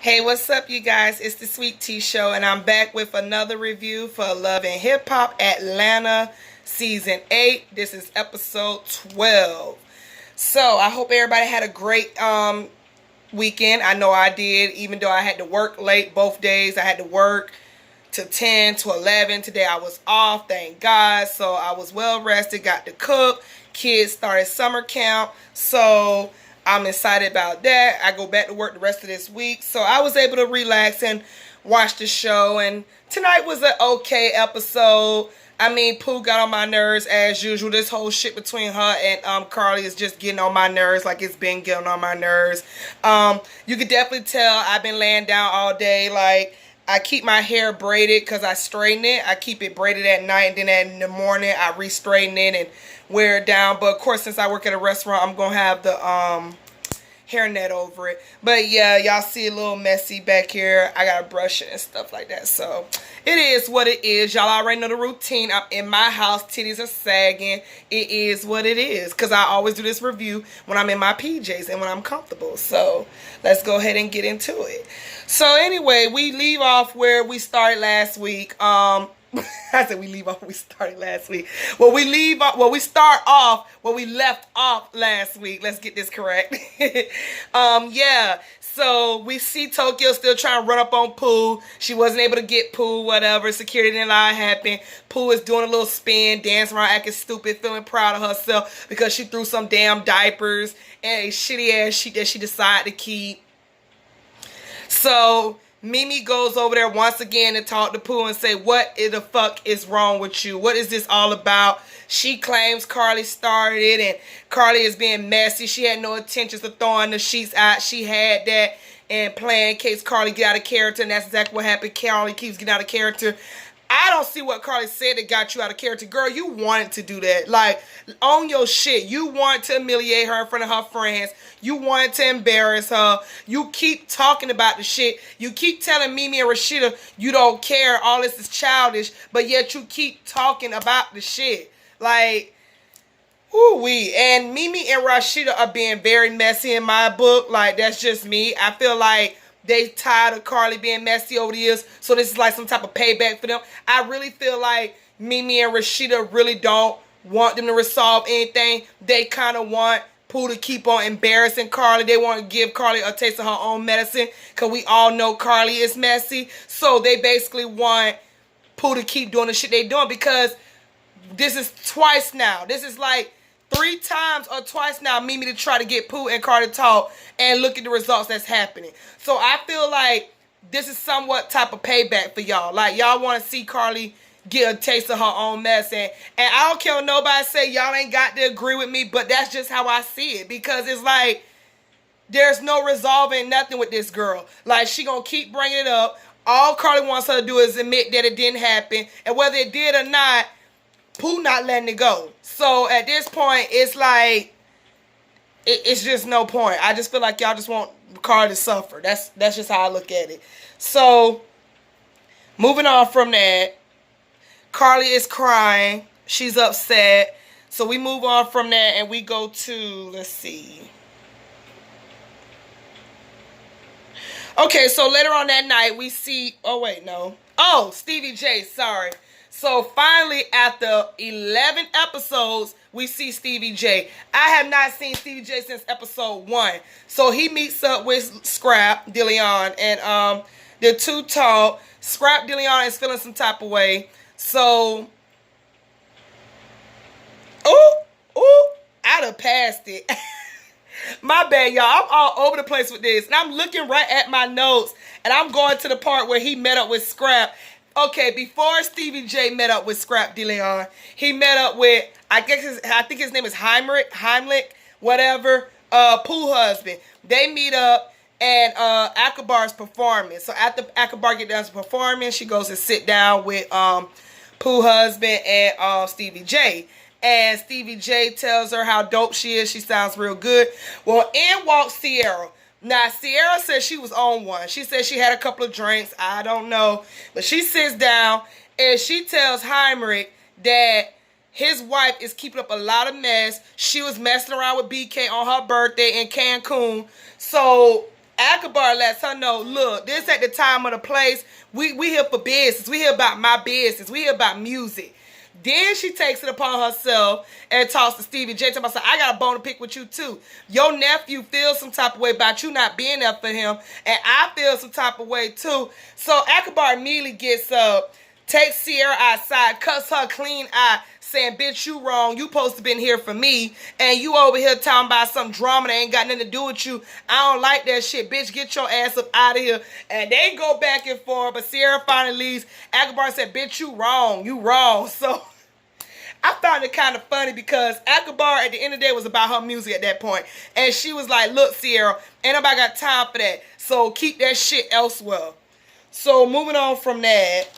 Hey, what's up, you guys? It's the Sweet Tea Show, and I'm back with another review for Love and Hip Hop Atlanta Season 8. This is episode 12. So, I hope everybody had a great weekend. I know I did, even though I had to work late both days. I had to work to 10 to 11. Today I was off, thank God. So, I was well rested, got to cook. Kids started summer camp. So, I'm excited about that. I go back to work the rest of this week. So I was able to relax and watch the show. And tonight was an okay episode. I mean, Pooh got on my nerves as usual. This whole shit between her and Carly is just getting on my nerves, like it's been getting on my nerves. You could definitely tell I've been laying down all day. Like, I keep my hair braided because I straighten it. I keep it braided at night, and then in the morning I re-straighten it and wear it down. But of course, since I work at a restaurant, I'm gonna have the hairnet over it. But yeah, y'all see a little messy back here. I gotta brush it and stuff like that. So it is what it is. Y'all already know the routine. I'm in my house, titties are sagging. It is what it is, because I always do this review when I'm in my PJs and when I'm comfortable. So let's go ahead and get into it. So anyway, we leave off where we started last week. I said we leave off where we started last week. We start off where we left off last week. Let's get this correct. Yeah. So we see Tokyo still trying to run up on Pooh. She wasn't able to get Pooh, whatever. Security didn't allow it to happen. Pooh is doing a little spin, dancing around, acting stupid, feeling proud of herself because she threw some damn diapers and a shitty ass sheet that she decided to keep. So Mimi goes over there once again to talk to Pooh and say, what the fuck is wrong with you? What is this all about? She claims Carly started and Carly is being messy. She had no intentions of throwing the sheets out. She had that and plan in case Carly get out of character, and that's exactly what happened. Carly keeps getting out of character. I don't see what Carly said that got you out of character. Girl, you wanted to do that. Like, on your shit. You want to humiliate her in front of her friends. You wanted to embarrass her. You keep talking about the shit. You keep telling Mimi and Rashida you don't care. All this is childish. But yet you keep talking about the shit. Like, ooh-wee. And Mimi and Rashida are being very messy in my book. Like, that's just me. I feel like they tired of Carly being messy over the years, so this is like some type of payback for them. I really feel like Mimi and Rashida really don't want them to resolve anything. They kind of want Pooh to keep on embarrassing Carly. They want to give Carly a taste of her own medicine, because we all know Carly is messy. So they basically want Pooh to keep doing the shit they doing, because this is twice now. This is like 3 times or twice now Mimi to try to get Pooh and Carly to talk, and look at the results that's happening. So I feel like this is somewhat type of payback for y'all. Like, y'all want to see Carly get a taste of her own mess. And I don't care what nobody say. Y'all ain't got to agree with me, but that's just how I see it. Because it's like, there's no resolving nothing with this girl. Like, she gonna keep bringing it up. All Carly wants her to do is admit that it didn't happen. And whether it did or not, Pooh not letting it go. So at this point, it's like, it's just no point. I just feel like y'all just want Carly to suffer. That's just how I look at it. So, moving on from that, Carly is crying. She's upset. So we move on from that and we go to, let's see. Okay, so later on that night, we see, oh wait, no. Oh, Stevie J, sorry. So finally, after 11 episodes, we see Stevie J. I have not seen Stevie J since episode 1. So he meets up with Scrap DeLeon, and the two talk. Scrap DeLeon is feeling some type of way. So, I'd have passed it. My bad, y'all. I'm all over the place with this. And I'm looking right at my notes, and I'm going to the part where he met up with Scrap. Okay, before Stevie J met up with Scrap DeLeon, he met up with, I think his name is Heimlich, whatever, Pooh husband. They meet up, and Akbar's performing. So after Akbar gets done performing, she goes to sit down with Pooh husband and Stevie J. And Stevie J tells her how dope she is. She sounds real good. Well, in walks Sierra. Now, Sierra said she was on one. She said she had a couple of drinks. I don't know. But she sits down and she tells Heinrich that his wife is keeping up a lot of mess. She was messing around with BK on her birthday in Cancun. So Akbar lets her know, look, this at the time of the place. We here for business. We here about my business. We here about music. Then she takes it upon herself and talks to Stevie J. Talking about, I got a bone to pick with you too. Your nephew feels some type of way about you not being there for him, and I feel some type of way too. So Akbar immediately gets up, takes Sierra outside, cuts her clean eye, saying, bitch, you wrong. You supposed to been here for me, and you over here talking about some drama that ain't got nothing to do with you. I don't like that shit. Bitch, get your ass up out of here. And they go back and forth, but Sierra finally leaves. Akbar said, bitch, you wrong. You wrong. So I found it kind of funny because Akbar at the end of the day was about her music at that point. And she was like, look, Sierra, ain't nobody got time for that. So keep that shit elsewhere. So moving on from that.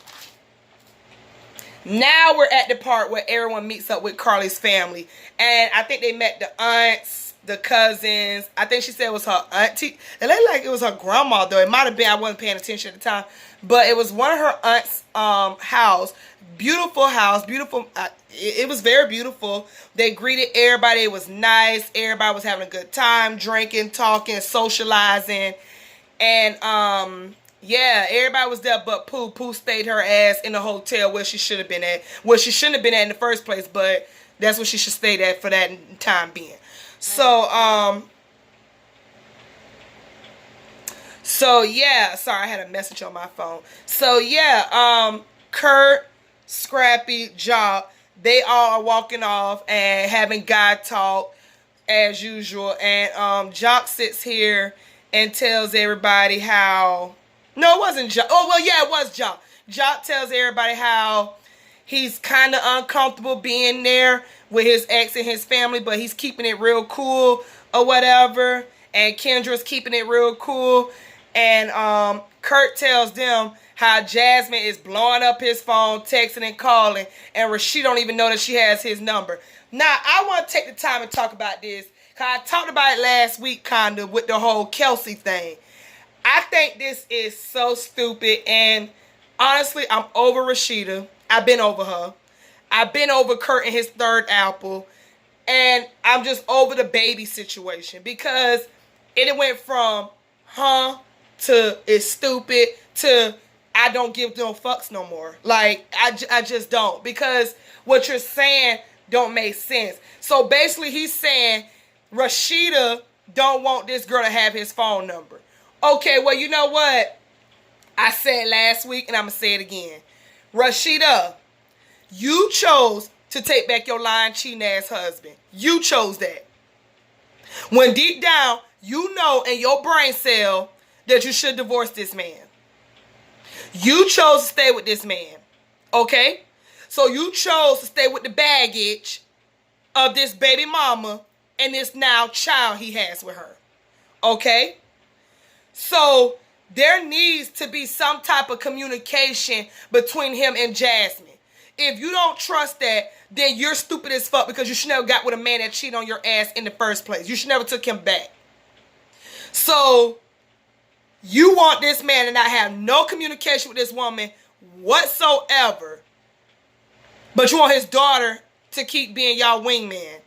Now we're at the part where everyone meets up with Carly's family. And I think they met the aunts, the cousins. I think she said it was her auntie. It looked like it was her grandma, though. It might have been. I wasn't paying attention at the time. But it was one of her aunt's house. Beautiful house. Beautiful. It was very beautiful. They greeted everybody. It was nice. Everybody was having a good time. Drinking, talking, socializing. And yeah, everybody was there but Pooh. Pooh stayed her ass in the hotel where she should have been at. Well, she shouldn't have been at in the first place, but that's where she should stay at for that time being. So yeah, sorry, I had a message on my phone. So yeah, Kurt, Scrappy, Jock, they all are walking off and having God talk as usual. And Jock sits here and tells everybody how... No, it wasn't Jock. Oh, well, yeah, it was Jock. Jock tells everybody how he's kind of uncomfortable being there with his ex and his family, but he's keeping it real cool or whatever. And Kendra's keeping it real cool. And Kurt tells them how Jasmine is blowing up his phone, texting and calling, and Rasheeda don't even know that she has his number. Now, I want to take the time and talk about this, because I talked about it last week, kind of, with the whole Kelsey thing. I think this is so stupid, and honestly, I'm over Rasheeda. I've been over her. I've been over Kurt and his third apple, and I'm just over the baby situation, because it went from, to it's stupid, to I don't give no fucks no more. Like, I just don't, because what you're saying don't make sense. So basically, he's saying Rasheeda don't want this girl to have his phone number. Okay, well, you know what? I said last week, and I'm going to say it again. Rasheeda, you chose to take back your lying, cheating ass husband. You chose that. When deep down, you know in your brain cell that you should divorce this man. You chose to stay with this man. Okay? So you chose to stay with the baggage of this baby mama and this now child he has with her. Okay? So there needs to be some type of communication between him and Jasmine. If you don't trust that, then you're stupid as fuck, because you should never got with a man that cheated on your ass in the first place. You should never took him back. So you want this man to not have no communication with this woman whatsoever, but you want his daughter to keep being y'all wingman.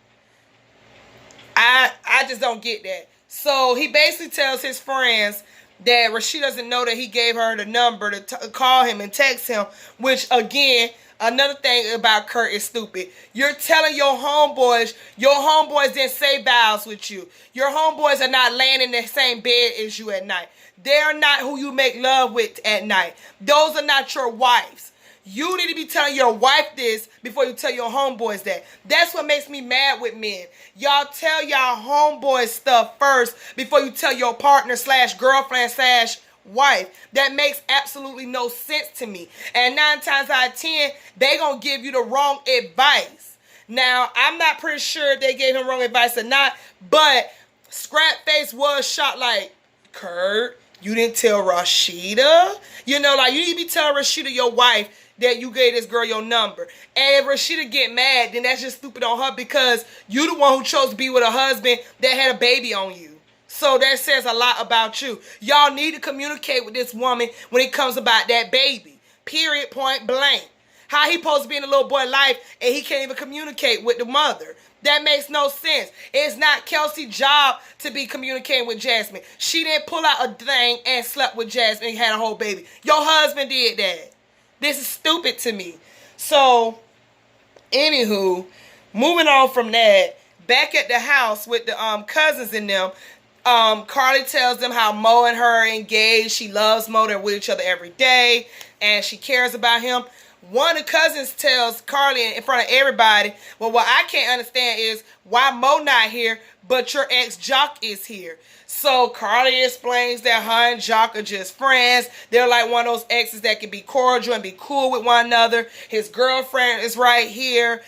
I just don't get that. So he basically tells his friends that Rasheeda doesn't know that he gave her the number to call him and text him, which, again, another thing about Kurt is stupid. You're telling your homeboys didn't say vows with you. Your homeboys are not laying in the same bed as you at night. They're not who you make love with at night. Those are not your wives. You need to be telling your wife this before you tell your homeboys that. That's what makes me mad with men. Y'all tell y'all homeboys stuff first before you tell your partner / girlfriend / wife. That makes absolutely no sense to me. And 9 times out of 10, they gonna give you the wrong advice. Now, I'm not pretty sure if they gave him wrong advice or not, but Scrapface was shot like, Kurt, you didn't tell Rasheeda? You know, like, you need to be telling Rasheeda, your wife, that you gave this girl your number. And if Rasheeda get mad, then that's just stupid on her, because you the one who chose to be with a husband that had a baby on you. So that says a lot about you. Y'all need to communicate with this woman when it comes about that baby. Period, point blank. How he supposed to be in the little boy life and he can't even communicate with the mother? That makes no sense. It's not Kelsey's job to be communicating with Jasmine. She didn't pull out a thing and slept with Jasmine and had a whole baby. Your husband did that. This is stupid to me. So, anywho, moving on from that, back at the house with the cousins and them, Carly tells them how Mo and her are engaged. She loves Mo. They're with each other every day, and she cares about him. One of the cousins tells Carly in front of everybody, well, what I can't understand is why Mo not here, but your ex Jock is here. So Carly explains that her and Jock are just friends. They're like one of those exes that can be cordial and be cool with one another. His girlfriend is right here.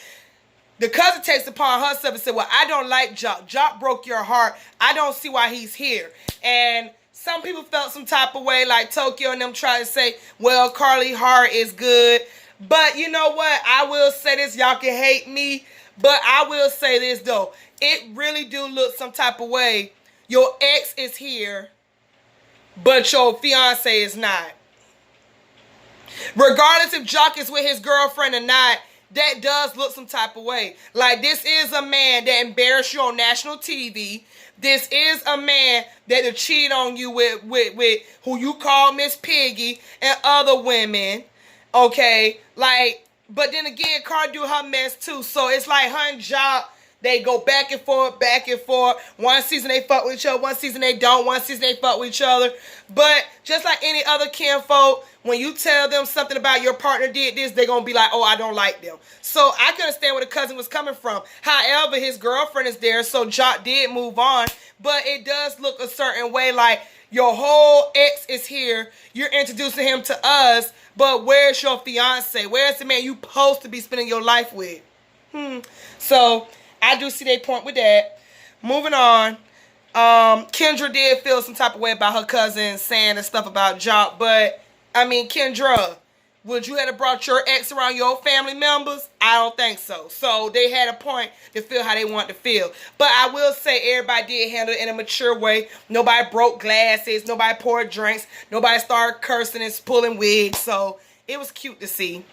The cousin takes it upon herself and said, well, I don't like Jock. Jock broke your heart. I don't see why he's here. And some people felt some type of way, like Tokyo and them try to say, well, Carly heart is good. But you know what? I will say this. Y'all can hate me. But I will say this, though. It really do look some type of way. Your ex is here, but your fiance is not. Regardless if Jock is with his girlfriend or not, that does look some type of way. Like, this is a man that embarrassed you on national TV. This is a man that cheated on you with who you call Miss Piggy and other women. Okay, like, but then again, Cardi do her mess too. So it's like her and Jock, they go back and forth, back and forth. One season they fuck with each other, one season they don't, one season they fuck with each other. But just like any other kinfolk, when you tell them something about your partner did this, they're going to be like, oh, I don't like them. So I can understand where the cousin was coming from. However, his girlfriend is there, so Jock did move on. But it does look a certain way, like your whole ex is here. You're introducing him to us, but where's your fiance? Where's the man you supposed to be spending your life with? So I do see their point with that. Moving on. Kendra did feel some type of way about her cousin saying the stuff about Jock, but I mean, Kendra, would you have brought your ex around your family members? I don't think so. So they had a point to feel how they want to feel. But I will say everybody did handle it in a mature way. Nobody broke glasses. Nobody poured drinks. Nobody started cursing and pulling wigs. So it was cute to see.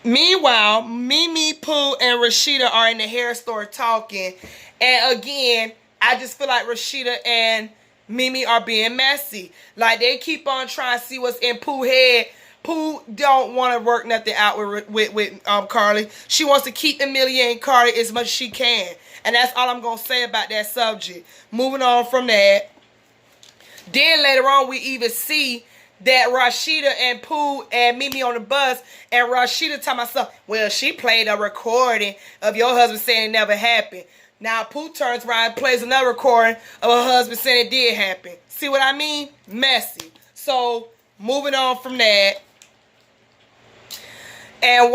Meanwhile, Mimi, Pooh, and Rashida are in the hair store talking. And again, I just feel like Rashida and Mimi are being messy. Like, they keep on trying to see what's in Pooh's head. Pooh don't want to work nothing out with Carly. She wants to keep humiliating Carly as much as she can. And that's all I'm going to say about that subject. Moving on from that. Then later on, we even see that Rashida and Pooh and Mimi on the bus, and Rashida telling myself, well, she played a recording of your husband saying it never happened. Now Pooh turns around and plays another recording of her husband saying it did happen. See what I mean? Messy. So moving on from that. And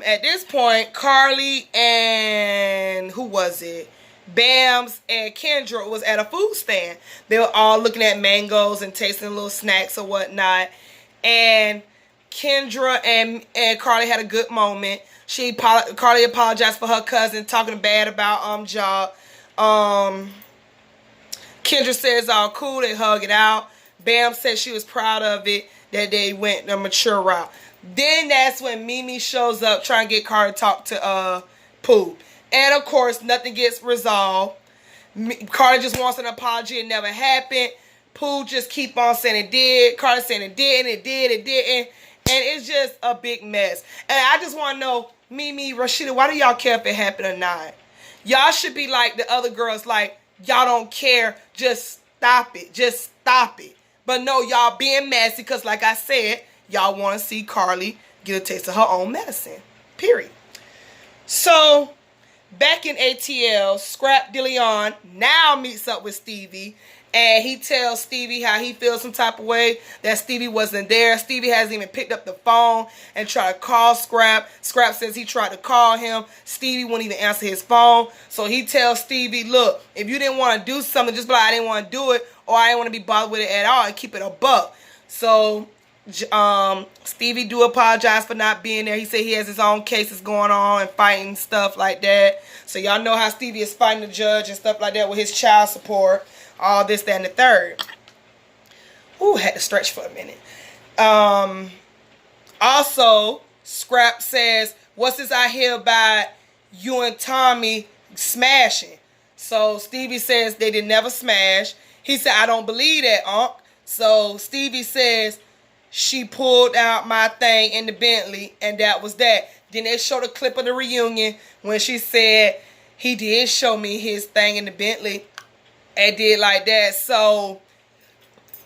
at this point, Carly and who was it? Bams and Kendra was at a food stand. They were all looking at mangoes and tasting little snacks or whatnot. And Kendra and Carly had a good moment. Carly apologized for her cousin talking bad about Jock. Kendra says it's all cool. They hug it out. Bam said she was proud of it, that they went the mature route. Then that's when Mimi shows up trying to get Carly to talk to Pooh. And of course, nothing gets resolved. Carly just wants an apology. It never happened. Pooh just keep on saying it did. Carly saying it didn't, it did, it didn't. And it's just a big mess. And I just want to know, Mimi, Rashida, why do y'all care if it happened or not? Y'all should be like the other girls, like, y'all don't care. Just stop it. Just stop it. But no, y'all being messy because, like I said, y'all want to see Carly get a taste of her own medicine. Period. So, back in ATL, Scrap DeLeon now meets up with Stevie. And he tells Stevie how he feels some type of way, that Stevie wasn't there. Stevie hasn't even picked up the phone and tried to call Scrap. Scrap says he tried to call him. Stevie wouldn't even answer his phone. So he tells Stevie, look, if you didn't want to do something, just be like, I didn't want to do it, or I didn't want to be bothered with it at all, and keep it a buck. So Stevie do apologize for not being there. He said he has his own cases going on and fighting stuff like that. So y'all know how Stevie is fighting the judge and stuff like that with his child support. All this, that, and the third. Ooh, had to stretch for a minute. Also, Scrap says, what's this I hear about you and Tommy smashing? So Stevie says they did never smash. He said, I don't believe that, Unc. So Stevie says, she pulled out my thing in the Bentley, and that was that. Then they showed a clip of the reunion when she said, he did show me his thing in the Bentley and did like that. So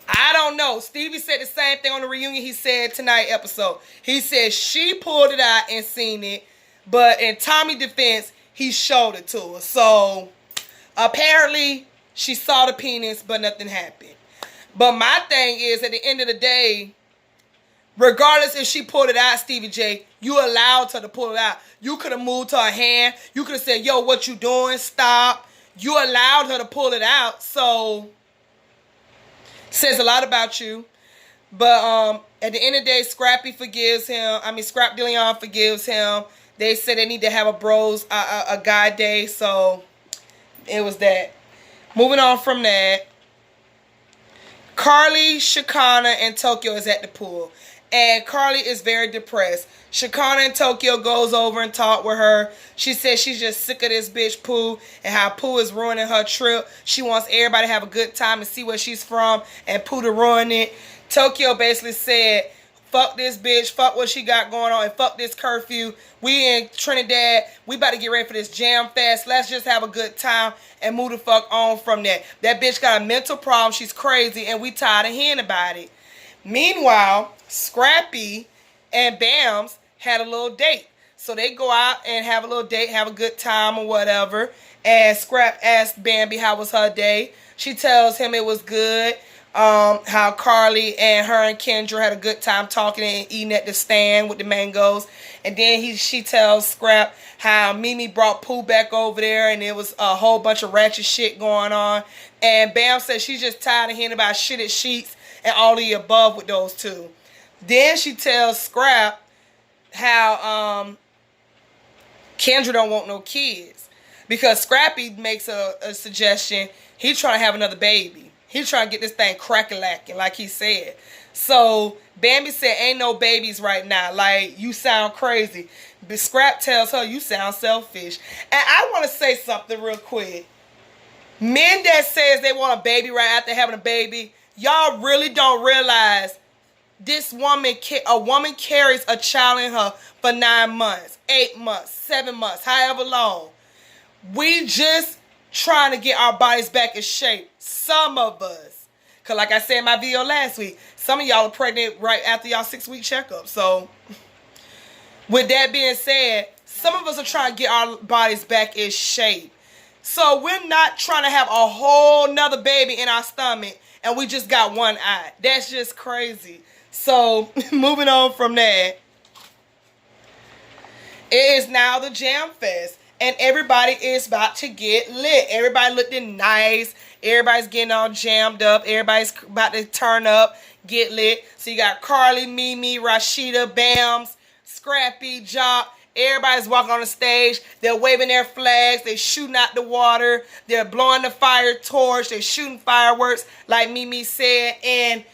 I don't know. Stevie said the same thing on the reunion he said tonight episode. He said she pulled it out and seen it, but in Tommy's defense, he showed it to her. So apparently she saw the penis, but nothing happened. But my thing is, at the end of the day, regardless if she pulled it out, Stevie J, you allowed her to pull it out. You could have moved to her hand. You could have said, yo, what you doing? Stop. You allowed her to pull it out. So says a lot about you. But at the end of the day, Scrappy forgives him. Scrap DeLeon forgives him. They said they need to have a guy day. So it was that. Moving on from that, Carly, Shekinah, and Tokyo is at the pool. And Carly is very depressed. Shekinah and Tokyo goes over and talk with her. She says she's just sick of this bitch Pooh and how Pooh is ruining her trip. She wants everybody to have a good time and see where she's from and Pooh to ruin it. Tokyo basically said, fuck this bitch, fuck what she got going on, and fuck this curfew. We in Trinidad. We about to get ready for this jam fest. Let's just have a good time and move the fuck on from that. That bitch got a mental problem. She's crazy, and we tired of hearing about it. Meanwhile, Scrappy and Bams had a little date. So they go out and have a little date, have a good time or whatever. And Scrap asked Bambi how was her day. She tells him it was good. How Carly and her and Kendra had a good time talking and eating at the stand with the mangoes. And then she tells Scrap how Mimi brought Pooh back over there and there was a whole bunch of ratchet shit going on. And Bam says she's just tired of hearing about shitted sheets and all the above with those two. Then she tells Scrap how Kendra don't want no kids. Because Scrappy makes a suggestion. He's trying to have another baby. He's trying to get this thing crack-a-lacking, like he said. So Bambi said, ain't no babies right now. Like, you sound crazy. But Scrap tells her, you sound selfish. And I want to say something real quick. Men that says they want a baby right after having a baby, y'all really don't realize this woman, a woman carries a child in her for 9 months, 8 months, 7 months, however long. We just trying to get our bodies back in shape. Some of us. Because like I said in my video last week, some of y'all are pregnant right after y'all 6-week checkup. So with that being said, some of us are trying to get our bodies back in shape. So we're not trying to have a whole nother baby in our stomach and we just got one eye. That's just crazy. So moving on from that, it is now the Jam Fest. And everybody is about to get lit. Everybody looking nice. Everybody's getting all jammed up. Everybody's about to turn up, get lit. So you got Carly, Mimi, Rashida, Bams, Scrappy, Jock. Everybody's walking on the stage. They're waving their flags. They're shooting out the water. They're blowing the fire torch. They're shooting fireworks, like Mimi said. And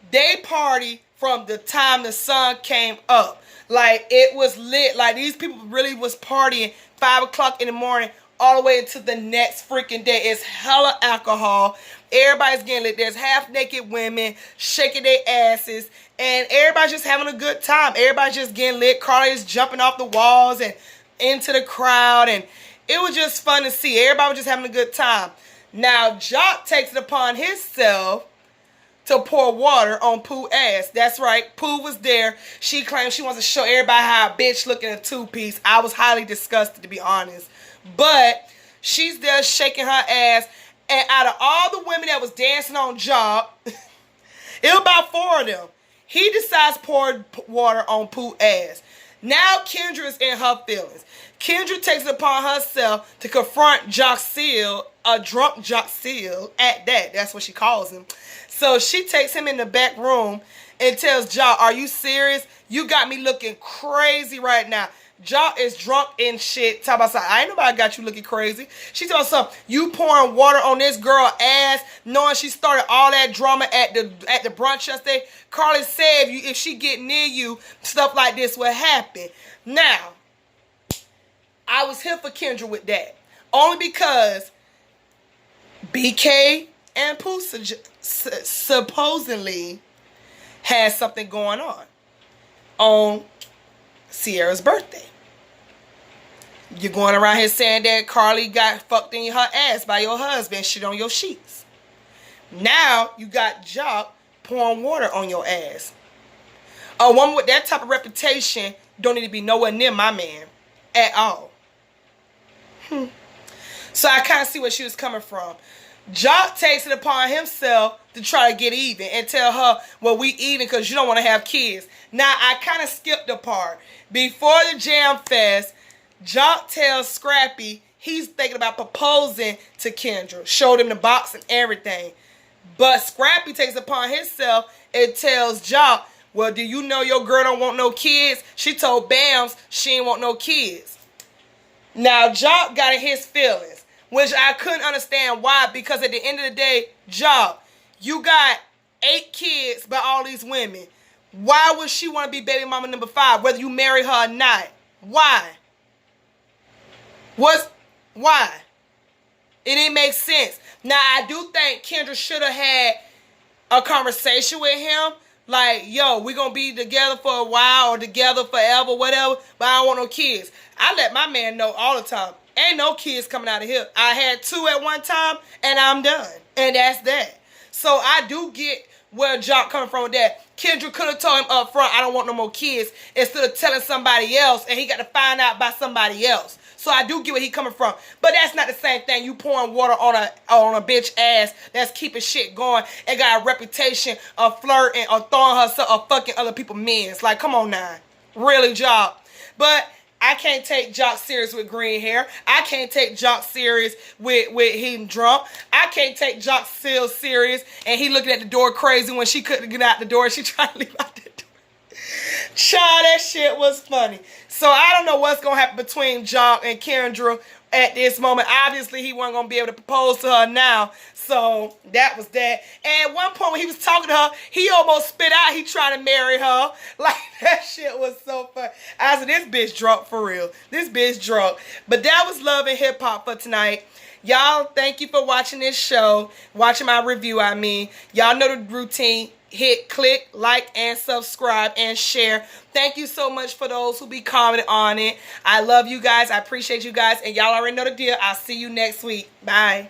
they party from the time the sun came up. Like, it was lit. Like, these people really was partying 5 o'clock in the morning all the way into the next freaking day. It's hella alcohol. Everybody's getting lit. There's half-naked women shaking their asses. And everybody's just having a good time. Everybody's just getting lit. Carly's jumping off the walls and into the crowd. And it was just fun to see. Everybody was just having a good time. Now, Jock takes it upon himself to pour water on Pooh's ass. That's right. Pooh was there. She claims she wants to show everybody how a bitch look in a two-piece. I was highly disgusted, to be honest. But she's there shaking her ass. And out of all the women that was dancing on Jock, it was about 4 of them. He decides to pour water on Pooh's ass. Now Kendra's in her feelings. Kendra takes it upon herself to confront Jock Seal, a drunk Jock Seal, at that. That's what she calls him. So she takes him in the back room and tells Jock, are you serious? You got me looking crazy right now. Ja is drunk and shit. Talk about something. I ain't nobody got you looking crazy. She told something. You pouring water on this girl ass, knowing she started all that drama at the brunch yesterday. Carly said if she get near you, stuff like this will happen. Now, I was here for Kendra with that. Only because BK and Pooh supposedly had something going on Sierra's birthday. You're going around here saying that Carly got fucked in her ass by your husband, shit on your sheets. Now you got Jock pouring water on your ass. A woman with that type of reputation don't need to be nowhere near my man at all. So I kind of see where she was coming from. Jock takes it upon himself to try to get even and tell her, well, we even because you don't want to have kids. Now, I kind of skipped the part. Before the Jam Fest, Jock tells Scrappy he's thinking about proposing to Kendra. Showed him the box and everything. But Scrappy takes it upon himself and tells Jock, well, do you know your girl don't want no kids? She told Bams she ain't want no kids. Now, Jock got in his feelings, which I couldn't understand why, because at the end of the day, Jock, you got 8 kids by all these women. Why would she want to be baby mama number 5, whether you marry her or not? Why? Why? It didn't make sense. Now, I do think Kendra should have had a conversation with him. Like, yo, we going to be together for a while or together forever, whatever, but I don't want no kids. I let my man know all the time. Ain't no kids coming out of here. I had 2 at one time, and I'm done. And that's that. So I do get where Jock coming from with that. Kendra could have told him up front, I don't want no more kids, instead of telling somebody else, and he got to find out by somebody else. So I do get where he coming from. But that's not the same thing. You pouring water on a bitch ass that's keeping shit going and got a reputation of flirting or throwing herself or fucking other people's men's. Like, come on now. Really, Jock. But I can't take Jock serious with green hair. I can't take Jock serious with him drunk. I can't take Jock still serious and he looking at the door crazy when she couldn't get out the door. She trying to leave out the door. Child, that shit was funny. So I don't know what's going to happen between Jock and Kendra at this moment. Obviously, he wasn't going to be able to propose to her now. So that was that. And at one point when he was talking to her, he almost spit out he trying to marry her. Like, that shit was so funny. I said, this bitch drunk for real. This bitch drunk. But that was Love and Hip Hop for tonight. Y'all, thank you for watching this show. Watching my review, I mean. Y'all know the routine. Hit, click, like, and subscribe, and share. Thank you so much for those who be commenting on it. I love you guys. I appreciate you guys. And y'all already know the deal. I'll see you next week. Bye.